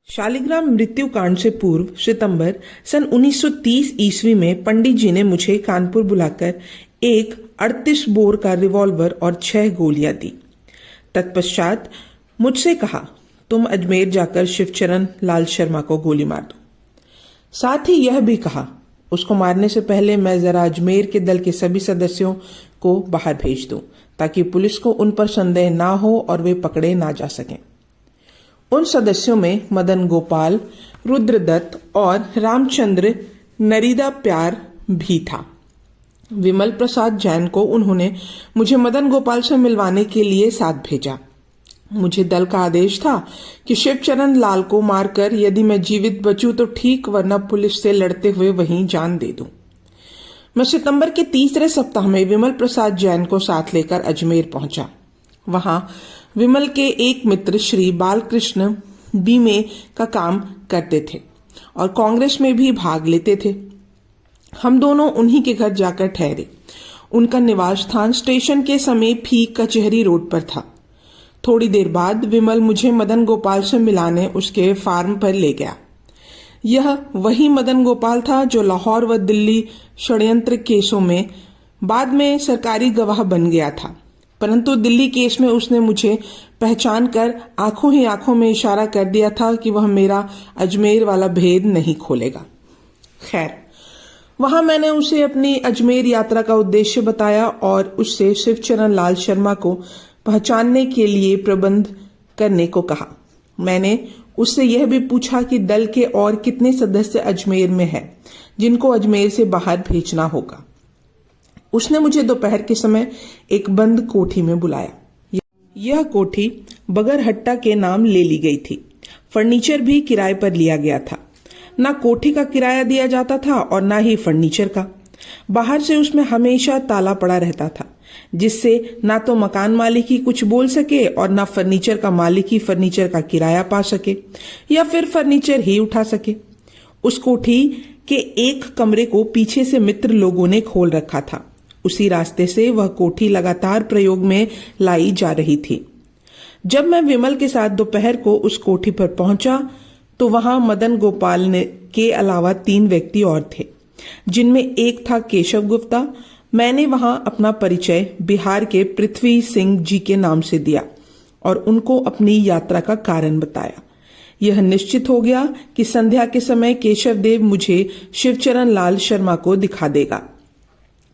शालिग्राम मृत्युकांड से पूर्व सितंबर सन 1930 ईस्वी में पंडित जी ने मुझे कानपुर बुलाकर एक 38 बोर का रिवॉल्वर और 6 गोलियां दी। तत्पश्चात मुझसे कहा, तुम अजमेर जाकर शिवचरण लाल शर्मा को गोली मार दो। साथ ही यह भी कहा, उसको मारने से पहले मैं जरा अजमेर के दल के सभी सदस्यों को बाहर भेज दूं, ताकि पुलिस को उन पर संदेह ना हो और वे पकड़े ना जा सकें। उन सदस्यों में मदन गोपाल, रुद्रदत्त और रामचंद्र नरीदा प्यार भी था। विमल प्रसाद जैन को उन्होंने मुझे मदन गोपाल से मिलवाने के लिए साथ भेजा। मुझे दल का आदेश था कि शिवचरण लाल को मारकर यदि मैं जीवित बचूं तो ठीक, वरना पुलिस से लड़ते हुए वहीं जान दे दूं। मैं सितंबर के तीसरे सप्ताह में विमल प्रसाद जैन को साथ लेकर अजमेर पहुंचा। वहां विमल के एक मित्र श्री बालकृष्ण बीमे का काम करते थे और कांग्रेस में भी भाग लेते थे। हम दोनों उन्हीं के घर जाकर ठहरे। उनका निवास स्थान स्टेशन के समीप ही कचहरी रोड पर था। थोड़ी देर बाद विमल मुझे मदन गोपाल से मिलाने उसके फार्म पर ले गया। यह वही मदन गोपाल था जो लाहौर व दिल्ली षड्यंत्र केसों में बाद में सरकारी गवाह बन गया था, परंतु दिल्ली केस में उसने मुझे पहचान कर आंखों ही आंखों में इशारा कर दिया था कि वह मेरा अजमेर वाला भेद नहीं खोलेगा। खैर, वहां मैंने उसे अपनी अजमेर यात्रा का उद्देश्य बताया और उससे शिवचरण लाल शर्मा को पहचानने के लिए प्रबंध करने को कहा। मैंने उससे यह भी पूछा कि दल के और कितने सदस्य अजमेर में हैं, जिनको अजमेर से बाहर भेजना होगा। उसने मुझे दोपहर के समय एक बंद कोठी में बुलाया। यह कोठी बगरहट्टा के नाम ले ली गई थी। फर्नीचर भी किराए पर लिया गया था। ना कोठी का किराया दिया जाता था और ना ही फर्नीचर का। बाहर से उसमें हमेशा ताला पड़ा रहता था, जिससे ना तो मकान मालिक ही कुछ बोल सके और ना फर्नीचर का मालिक ही फर्नीचर का किराया पा सके या फिर फर्नीचर ही उठा सके। उस कोठी के एक कमरे को पीछे से मित्र लोगों ने खोल रखा था। उसी रास्ते से वह कोठी लगातार प्रयोग में लाई जा रही थी। जब मैं विमल के साथ दोपहर को उस कोठी पर पहुंचा तो वहां मदन गोपाल के अलावा 3 व्यक्ति और थे, जिनमें एक था केशव गुप्ता। मैंने वहां अपना परिचय बिहार के पृथ्वी सिंह जी के नाम से दिया और उनको अपनी यात्रा का कारण बताया। यह निश्चित हो गया कि संध्या के समय केशव देव मुझे शिवचरण लाल शर्मा को दिखा देगा।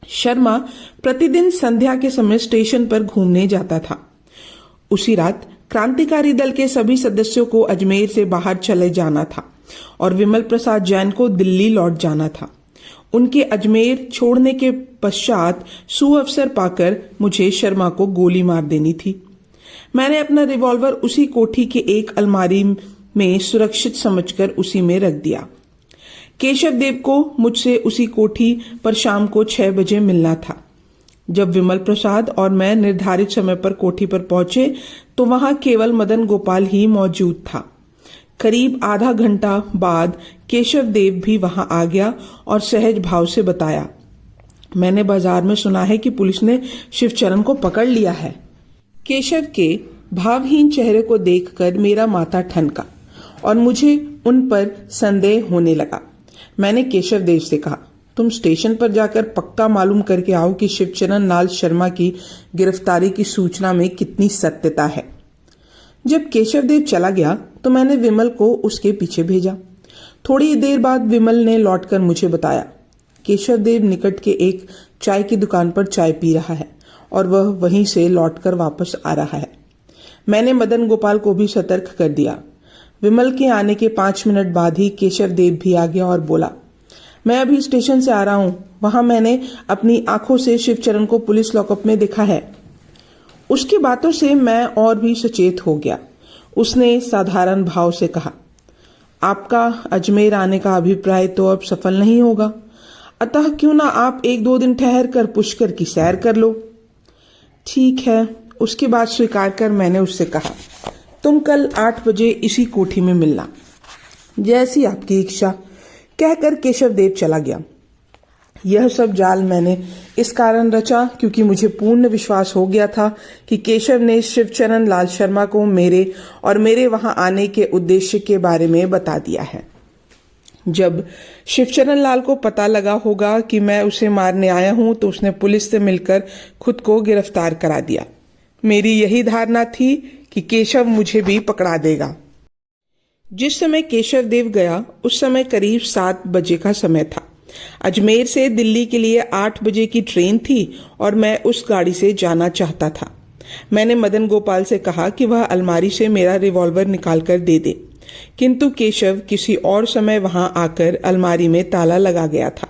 शर्मा प्रतिदिन संध्या के समय स्टेशन पर घूमने जाता था। उसी रात क्रांतिकारी दल के सभी सदस्यों को अजमेर से बाहर चले जाना था और विमल प्रसाद जैन को दिल्ली लौट जाना था। उनके अजमेर छोड़ने के पश्चात सुअवसर पाकर मुझे शर्मा को गोली मार देनी थी। मैंने अपना रिवॉल्वर उसी कोठी के एक अलमारी में सुरक्षित समझकर उसी में रख दिया। केशव देव को मुझसे उसी कोठी पर शाम को 6 बजे मिलना था। जब विमल प्रसाद और मैं निर्धारित समय पर कोठी पर पहुंचे तो वहां केवल मदन गोपाल ही मौजूद था। करीब आधा घंटा बाद केशव देव भी वहां आ गया और सहज भाव से बताया, मैंने बाजार में सुना है कि पुलिस ने शिवचरण को पकड़ लिया है। केशव के भावहीन चेहरे को देखकर मेरा माथा ठनका और मुझे उन पर संदेह होने लगा। मैंने केशव देव से कहा, तुम स्टेशन पर जाकर पक्का मालूम करके आओ कि शिवचरण लाल शर्मा की गिरफ्तारी की सूचना में कितनी सत्यता है। जब केशव देव चला गया तो मैंने विमल को उसके पीछे भेजा। थोड़ी देर बाद विमल ने लौटकर मुझे बताया, केशव देव निकट के एक चाय की दुकान पर चाय पी रहा है और वह वहीं से लौटकर वापस आ रहा है। मैंने मदन गोपाल को भी सतर्क कर दिया। विमल के आने के 5 मिनट बाद ही केशव देव भी आ गया और बोला, मैं अभी स्टेशन से आ रहा हूं। वहां मैंने अपनी आंखों से शिवचरण को पुलिस लॉकअप में देखा है। उसकी बातों से मैं और भी सचेत हो गया। उसने साधारण भाव से कहा, आपका अजमेर आने का अभिप्राय तो अब सफल नहीं होगा, अतः क्यों ना आप 1-2 दिन ठहर कर पुष्कर की सैर कर लो। ठीक है। उसकी बात स्वीकार कर मैंने उससे कहा, तुम कल 8 बजे इसी कोठी में मिलना। जैसी आपकी इच्छा, कहकर केशव देव चला गया। यह सब जाल मैंने इस कारण रचा क्योंकि मुझे पूर्ण विश्वास हो गया था कि केशव ने शिवचरण लाल शर्मा को मेरे और मेरे वहां आने के उद्देश्य के बारे में बता दिया है। जब शिवचरण लाल को पता लगा होगा कि मैं उसे मारने आया हूं तो उसने पुलिस से मिलकर खुद को गिरफ्तार करा दिया। मेरी यही धारणा थी कि केशव मुझे भी पकड़ा देगा। जिस समय केशव देव गया उस समय करीब 7 बजे का समय था। अजमेर से दिल्ली के लिए 8 बजे की ट्रेन थी और मैं उस गाड़ी से जाना चाहता था। मैंने मदन गोपाल से कहा कि वह अलमारी से मेरा रिवॉल्वर निकालकर दे दे, किंतु केशव किसी और समय वहां आकर अलमारी में ताला लगा गया था।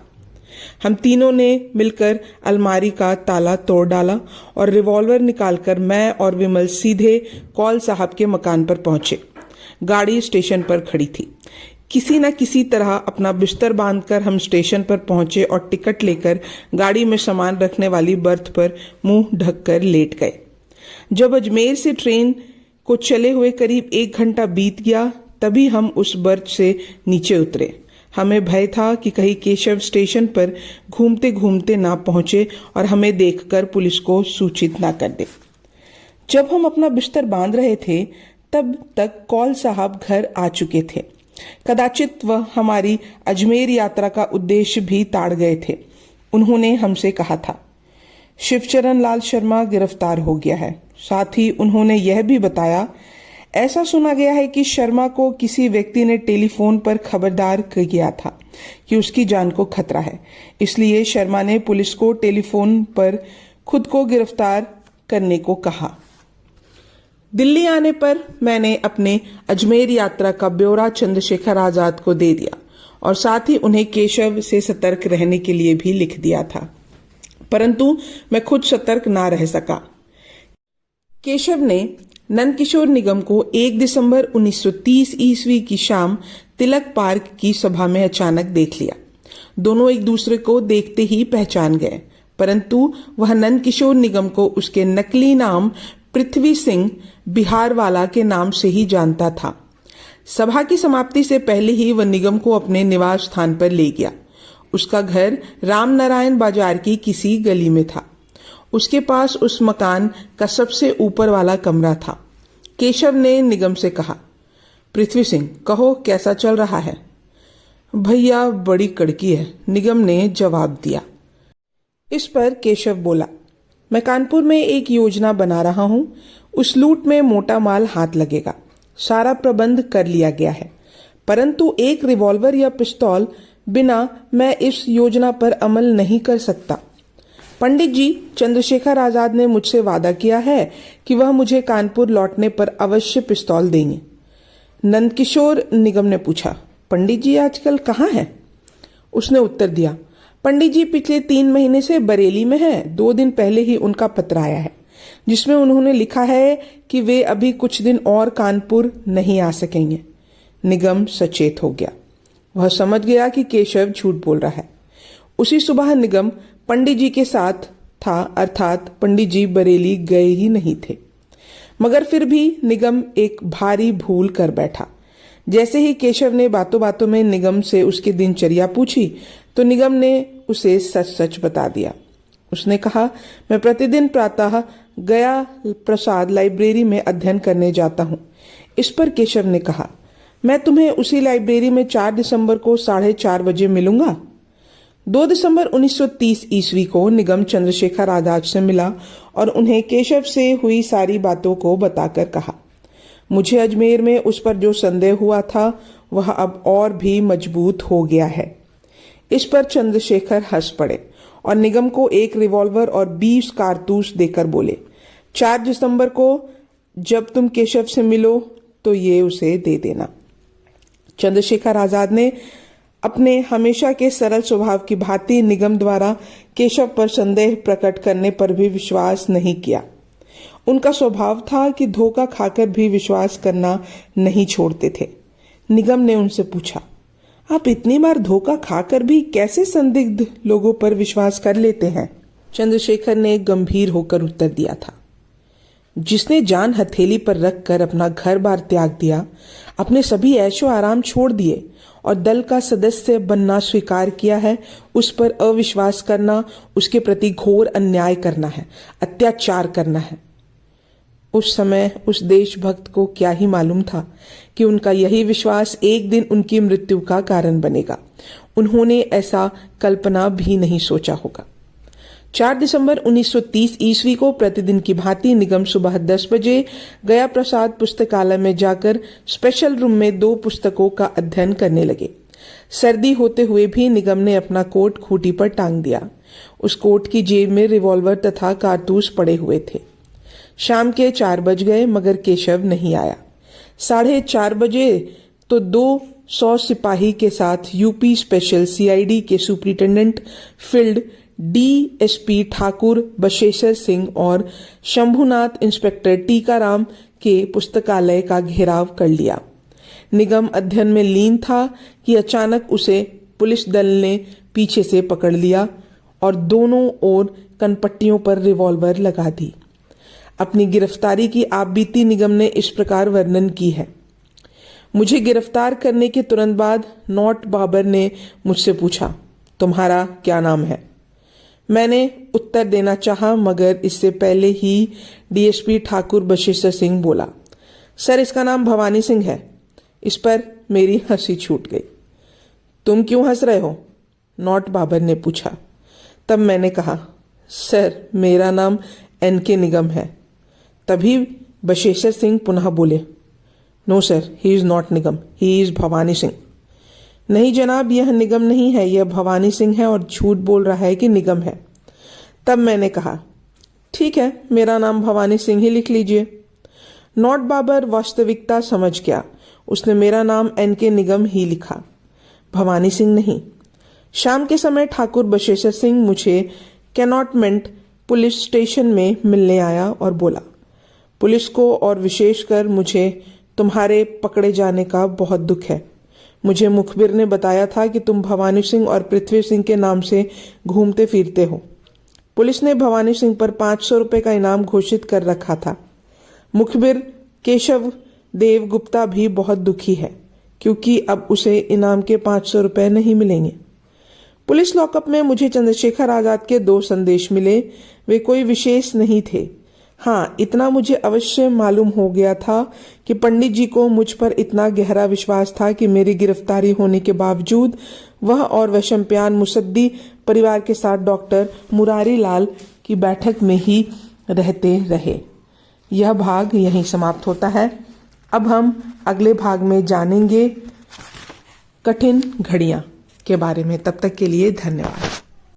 हम तीनों ने मिलकर अलमारी का ताला तोड़ डाला और रिवॉल्वर निकालकर मैं और विमल सीधे कौल साहब के मकान पर पहुंचे। गाड़ी स्टेशन पर खड़ी थी। किसी न किसी तरह अपना बिस्तर बांधकर हम स्टेशन पर पहुंचे और टिकट लेकर गाड़ी में सामान रखने वाली बर्थ पर मुंह ढककर लेट गए। जब अजमेर से ट्रेन को चले हुए करीब 1 घंटा बीत गया तभी हम उस बर्थ से नीचे उतरे। हमें भय था कि कहीं केशव स्टेशन पर घूमते घूमते ना पहुंचे और हमें देखकर पुलिस को सूचित ना कर दे। जब हम अपना बिस्तर बांध रहे थे तब तक कौल साहब घर आ चुके थे। कदाचित वह हमारी अजमेर यात्रा का उद्देश्य भी ताड़ गए थे। उन्होंने हमसे कहा था, शिवचरण लाल शर्मा गिरफ्तार हो गया है। साथ ही उन्होंने यह भी बताया, ऐसा सुना गया है कि शर्मा को किसी व्यक्ति ने टेलीफोन पर खबरदार किया था कि उसकी जान को खतरा है। इसलिए शर्मा ने पुलिस को टेलीफोन पर खुद को गिरफ्तार करने को कहा। दिल्ली आने पर मैंने अपने अजमेर यात्रा का ब्यौरा चंद्रशेखर आजाद को दे दिया और साथ ही उन्हें केशव से सतर्क रहने के लिए भी लिख दिया था, परंतु मैं खुद सतर्क ना रह सका। केशव ने नंदकिशोर निगम को 1 दिसंबर 1930 ईस्वी की शाम तिलक पार्क की सभा में अचानक देख लिया। दोनों एक दूसरे को देखते ही पहचान गए, परंतु वह नंदकिशोर निगम को उसके नकली नाम पृथ्वी सिंह बिहारवाला के नाम से ही जानता था। सभा की समाप्ति से पहले ही वह निगम को अपने निवास स्थान पर ले गया। उसका घर रामनारायण बाजार की किसी गली में था। उसके पास उस मकान का सबसे ऊपर वाला कमरा था। केशव ने निगम से कहा, पृथ्वी सिंह, कहो कैसा चल रहा है? भैया बड़ी कड़की है, निगम ने जवाब दिया। इस पर केशव बोला, मैं कानपुर में एक योजना बना रहा हूं। उस लूट में मोटा माल हाथ लगेगा। सारा प्रबंध कर लिया गया है, परंतु एक रिवॉल्वर या पिस्तौल बिना मैं इस योजना पर अमल नहीं कर सकता। पंडित जी चंद्रशेखर आजाद ने मुझसे वादा किया है कि वह मुझे कानपुर लौटने पर अवश्य पिस्तौल देंगे। नंदकिशोर निगम ने पूछा, पंडित जी आजकल कहाँ हैं? उसने उत्तर दिया, पंडित जी पिछले 3 महीने से बरेली में हैं। 2 दिन पहले ही उनका पत्र आया है जिसमें उन्होंने लिखा है कि वे अभी कुछ दिन और कानपुर नहीं आ सकेंगे। निगम सचेत हो गया। वह समझ गया कि केशव झूठ बोल रहा है। उसी सुबह निगम पंडित जी के साथ था, अर्थात पंडित जी बरेली गए ही नहीं थे। मगर फिर भी निगम एक भारी भूल कर बैठा। जैसे ही केशव ने बातों बातों में निगम से उसकी दिनचर्या पूछी तो निगम ने उसे सच सच बता दिया। उसने कहा, मैं प्रतिदिन प्रातः गया प्रसाद लाइब्रेरी में अध्ययन करने जाता हूँ। इस पर केशव ने कहा, मैं तुम्हें उसी लाइब्रेरी में 4 दिसंबर को 4:30 बजे मिलूंगा। 2 दिसंबर 1930 ईस्वी को निगम चंद्रशेखर आजाद से मिला और उन्हें केशव से हुई सारी बातों को बताकर कहा, मुझे अजमेर में उस पर जो संदेह हुआ था वह अब और भी मजबूत हो गया है। इस पर चंद्रशेखर हंस पड़े और निगम को एक रिवॉल्वर और 20 कारतूस देकर बोले, 4 दिसंबर को जब तुम केशव से मिलो तो ये उसे दे देना। चंद्रशेखर आजाद ने अपने हमेशा के सरल स्वभाव की भांति निगम द्वारा केशव पर संदेह प्रकट करने पर भी विश्वास नहीं किया। उनका स्वभाव था कि धोखा खाकर भी विश्वास करना नहीं छोड़ते थे। निगम ने उनसे पूछा, आप इतनी बार धोखा खाकर भी कैसे संदिग्ध लोगों पर विश्वास कर लेते हैं? चंद्रशेखर ने गंभीर होकर उत्तर दिया था, जिसने जान हथेली पर रखकर अपना घर बार त्याग दिया, अपने सभी ऐशो आराम छोड़ दिए और दल का सदस्य बनना स्वीकार किया है, उस पर अविश्वास करना, उसके प्रति घोर अन्याय करना है, अत्याचार करना है। उस समय उस देशभक्त को क्या ही मालूम था कि उनका यही विश्वास एक दिन उनकी मृत्यु का कारण बनेगा। उन्होंने ऐसा कल्पना भी नहीं सोचा होगा। 4 दिसंबर 1930 ईस्वी को प्रतिदिन की भांति निगम सुबह 10 बजे गया प्रसाद पुस्तकालय में जाकर स्पेशल रूम में 2 पुस्तकों का अध्ययन करने लगे। सर्दी होते हुए भी निगम ने अपना कोट खूंटी पर टांग दिया। उस कोट की जेब में रिवॉल्वर तथा कारतूस पड़े हुए थे। शाम के 4 बज गए मगर केशव नहीं आया। 4:30 बजे तो 200 सिपाही के साथ यूपी स्पेशल सीआईडी के superintendent field DSP Thakur Basheshwar Singh और शंभुनाथ इंस्पेक्टर टीकाराम के पुस्तकालय का घेराव कर लिया। निगम अध्ययन में लीन था कि अचानक उसे पुलिस दल ने पीछे से पकड़ लिया और दोनों ओर कनपट्टियों पर रिवॉल्वर लगा दी। अपनी गिरफ्तारी की आपबीती निगम ने इस प्रकार वर्णन की है। मुझे गिरफ्तार करने के तुरंत बाद नॉट बाबर ने मुझसे पूछा, तुम्हारा क्या नाम है? मैंने उत्तर देना चाहा मगर इससे पहले ही डीएसपी ठाकुर बशेश्वर सिंह बोला, सर इसका नाम भवानी सिंह है। इस पर मेरी हंसी छूट गई। तुम क्यों हंस रहे हो? नॉट बाबर ने पूछा। तब मैंने कहा, सर मेरा नाम एनके निगम है। तभी बशेश्वर सिंह पुनः बोले, no sir, he is not Nigam, he is Bhawani Singh. नहीं जनाब, यह निगम नहीं है, यह भवानी सिंह है और झूठ बोल रहा है कि निगम है। तब मैंने कहा, ठीक है, मेरा नाम भवानी सिंह ही लिख लीजिए। नॉट बाबर वास्तविकता समझ गया। उसने मेरा नाम एनके निगम ही लिखा, भवानी सिंह नहीं। शाम के समय ठाकुर बशेश्वर सिंह मुझे कैनॉटमेंट पुलिस स्टेशन में मिलने आया और बोला, पुलिस को और विशेषकर मुझे तुम्हारे पकड़े जाने का बहुत दुख है। मुझे मुखबिर ने बताया था कि तुम भवानी सिंह और पृथ्वी सिंह के नाम से घूमते फिरते हो। पुलिस ने भवानी सिंह पर 500 रुपए का इनाम घोषित कर रखा था। मुखबिर केशव देव गुप्ता भी बहुत दुखी है क्योंकि अब उसे इनाम के 500 रुपए नहीं मिलेंगे। पुलिस लॉकअप में मुझे चंद्रशेखर आजाद के 2 संदेश मिले। वे कोई विशेष नहीं थे। हाँ, इतना मुझे अवश्य मालूम हो गया था कि पंडित जी को मुझ पर इतना गहरा विश्वास था कि मेरी गिरफ्तारी होने के बावजूद वह और वैशंपायन मुसद्दी परिवार के साथ डॉक्टर मुरारी लाल की बैठक में ही रहते रहे। यह भाग यहीं समाप्त होता है। अब हम अगले भाग में जानेंगे कठिन घड़ियां के बारे में। तब तक के लिए धन्यवाद।